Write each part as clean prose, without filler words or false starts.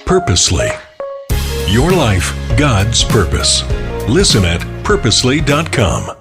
Purposely. Your life, God's purpose. Listen at purposely.com.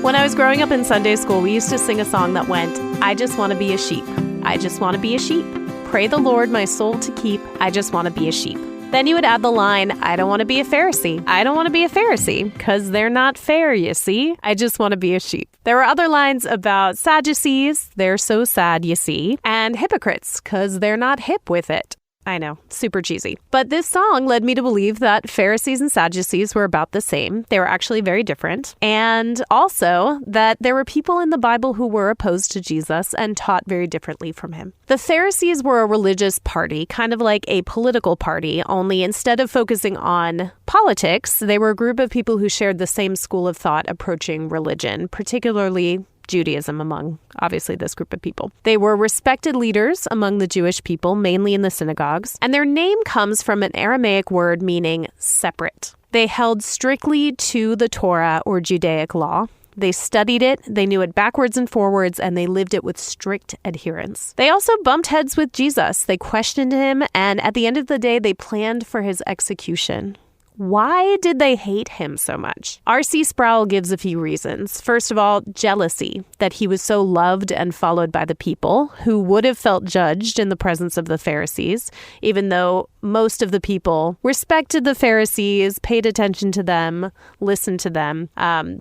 When I was growing up in Sunday school, we used to sing a song that went, I just want to be a sheep. I just want to be a sheep. Pray the Lord my soul to keep. I just want to be a sheep. Then you would add the line, I don't want to be a Pharisee. I don't want to be a Pharisee because they're not fair, you see. I just want to be a sheep. There were other lines about Sadducees. They're so sad, you see. And hypocrites because they're not hip with it. I know, super cheesy. But this song led me to believe that Pharisees and Sadducees were about the same. They were actually very different. And also that there were people in the Bible who were opposed to Jesus and taught very differently from him. The Pharisees were a religious party, kind of like a political party, only instead of focusing on politics, they were a group of people who shared the same school of thought approaching religion, particularly Judaism among, obviously, this group of people. They were respected leaders among the Jewish people, mainly in the synagogues, and their name comes from an Aramaic word meaning separate. They held strictly to the Torah or Judaic law. They studied it, they knew it backwards and forwards, and they lived it with strict adherence. They also bumped heads with Jesus. They questioned him, and at the end of the day, they planned for his execution. Why did they hate him so much? R.C. Sproul gives a few reasons. First of all, jealousy, that he was so loved and followed by the people who would have felt judged in the presence of the Pharisees, even though most of the people respected the Pharisees, paid attention to them, listened to them.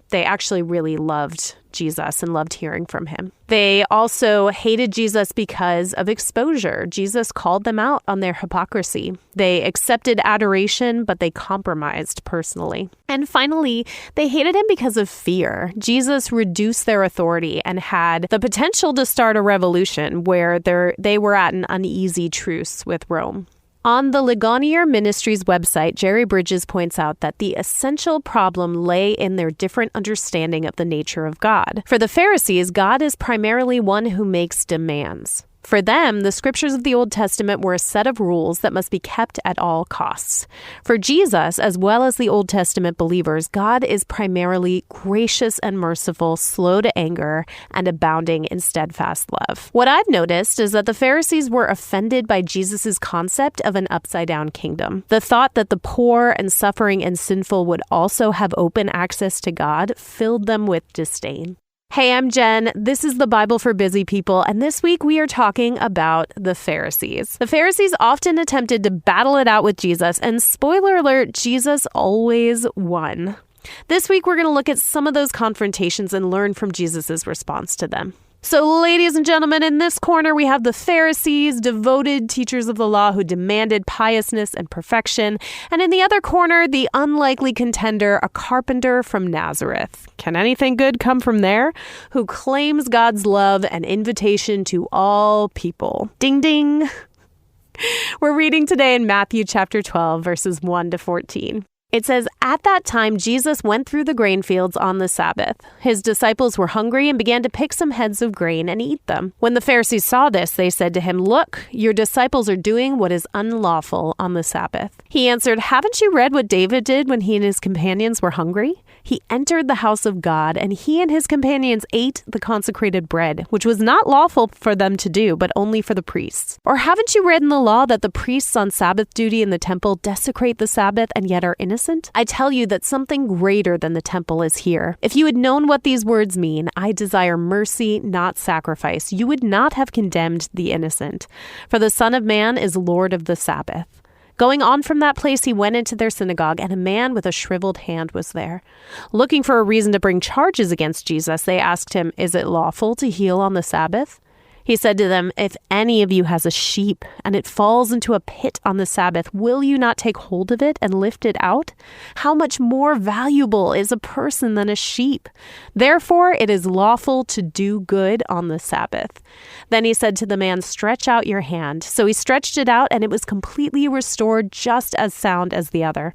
They actually really loved Jesus and loved hearing from him. They also hated Jesus because of exposure. Jesus called them out on their hypocrisy. They accepted adoration, but they compromised personally. And finally, they hated him because of fear. Jesus reduced their authority and had the potential to start a revolution where they were at an uneasy truce with Rome. On the Ligonier Ministries website, Jerry Bridges points out that the essential problem lay in their different understanding of the nature of God. For the Pharisees, God is primarily one who makes demands. For them, the scriptures of the Old Testament were a set of rules that must be kept at all costs. For Jesus, as well as the Old Testament believers, God is primarily gracious and merciful, slow to anger, and abounding in steadfast love. What I've noticed is that the Pharisees were offended by Jesus' concept of an upside-down kingdom. The thought that the poor and suffering and sinful would also have open access to God filled them with disdain. Hey, I'm Jen. This is the Bible for Busy People, and this week we are talking about the Pharisees. The Pharisees often attempted to battle it out with Jesus, and spoiler alert, Jesus always won. This week we're going to look at some of those confrontations and learn from Jesus' response to them. So, ladies and gentlemen, in this corner, we have the Pharisees, devoted teachers of the law who demanded piousness and perfection. And in the other corner, the unlikely contender, a carpenter from Nazareth. Can anything good come from there? Who claims God's love and invitation to all people. Ding, ding. We're reading today in Matthew chapter 12, verses 1 to 14. It says, At that time, Jesus went through the grain fields on the Sabbath. His disciples were hungry and began to pick some heads of grain and eat them. When the Pharisees saw this, they said to him, Look, your disciples are doing what is unlawful on the Sabbath. He answered, Haven't you read what David did when he and his companions were hungry? He entered the house of God, and he and his companions ate the consecrated bread, which was not lawful for them to do, but only for the priests. Or haven't you read in the law that the priests on Sabbath duty in the temple desecrate the Sabbath and yet are innocent? I tell you that something greater than the temple is here. If you had known what these words mean, I desire mercy, not sacrifice, you would not have condemned the innocent. For the Son of Man is Lord of the Sabbath. Going on from that place, he went into their synagogue, and a man with a shriveled hand was there. Looking for a reason to bring charges against Jesus, they asked him, Is it lawful to heal on the Sabbath? He said to them, If any of you has a sheep and it falls into a pit on the Sabbath, will you not take hold of it and lift it out? How much more valuable is a person than a sheep? Therefore, it is lawful to do good on the Sabbath. Then he said to the man, Stretch out your hand. So he stretched it out, and it was completely restored, just as sound as the other.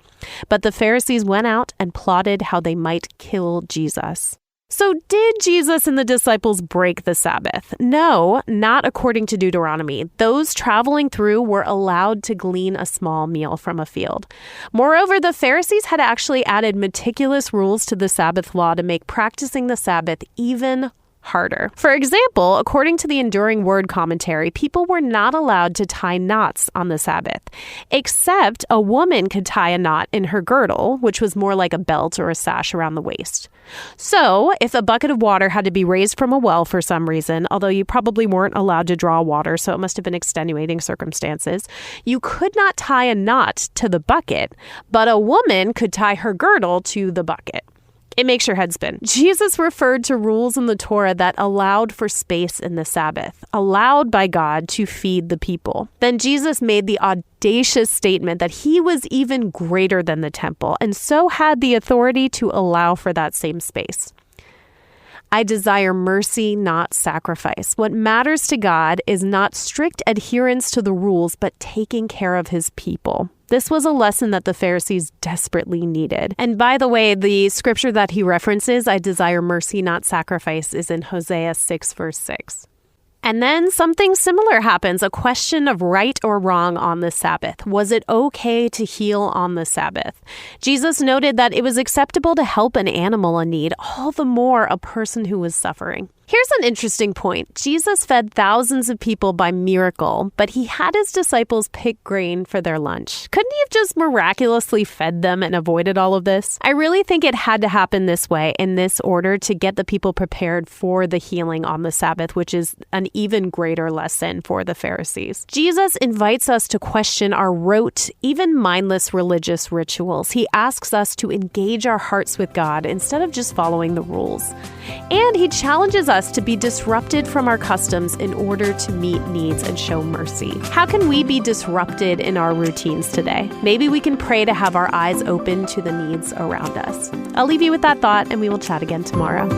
But the Pharisees went out and plotted how they might kill Jesus. So did Jesus and the disciples break the Sabbath? No, not according to Deuteronomy. Those traveling through were allowed to glean a small meal from a field. Moreover, the Pharisees had actually added meticulous rules to the Sabbath law to make practicing the Sabbath even harder. For example, according to the Enduring Word commentary, people were not allowed to tie knots on the Sabbath, except a woman could tie a knot in her girdle, which was more like a belt or a sash around the waist. So, if a bucket of water had to be raised from a well for some reason, although you probably weren't allowed to draw water, so it must have been extenuating circumstances, you could not tie a knot to the bucket, but a woman could tie her girdle to the bucket. It makes your head spin. Jesus referred to rules in the Torah that allowed for space in the Sabbath, allowed by God to feed the people. Then Jesus made the audacious statement that he was even greater than the temple, and so had the authority to allow for that same space. I desire mercy, not sacrifice. What matters to God is not strict adherence to the rules, but taking care of his people. This was a lesson that the Pharisees desperately needed. And by the way, the scripture that he references, I desire mercy, not sacrifice, is in Hosea 6, verse 6. And then something similar happens, a question of right or wrong on the Sabbath. Was it okay to heal on the Sabbath? Jesus noted that it was acceptable to help an animal in need, all the more a person who was suffering. Here's an interesting point. Jesus fed thousands of people by miracle, but he had his disciples pick grain for their lunch. Couldn't he have just miraculously fed them and avoided all of this? I really think it had to happen this way, in this order, to get the people prepared for the healing on the Sabbath, which is an even greater lesson for the Pharisees. Jesus invites us to question our rote, even mindless religious rituals. He asks us to engage our hearts with God instead of just following the rules. And he challenges us to be disrupted from our customs in order to meet needs and show mercy. How can we be disrupted in our routines today? Maybe we can pray to have our eyes open to the needs around us. I'll leave you with that thought, and we will chat again tomorrow.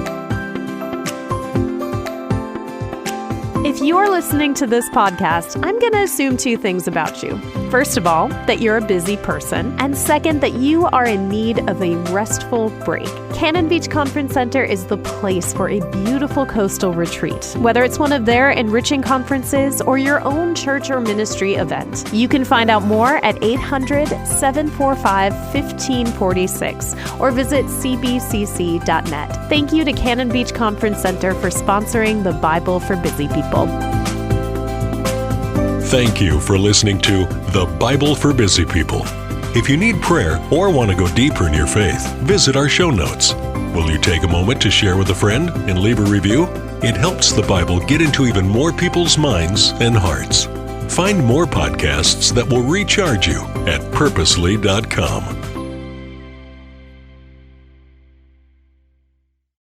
If you are listening to this podcast, I'm going to assume two things about you. First of all, that you're a busy person. And second, that you are in need of a restful break. Cannon Beach Conference Center is the place for a beautiful coastal retreat. Whether it's one of their enriching conferences or your own church or ministry event. You can find out more at 800-745-1546 or visit cbcc.net. Thank you to Cannon Beach Conference Center for sponsoring the Bible for Busy People. Thank you for listening to The Bible for Busy People. If you need prayer or want to go deeper in your faith, visit our show notes. Will you take a moment to share with a friend and leave a review? It helps the Bible get into even more people's minds and hearts. Find more podcasts that will recharge you at purposely.com.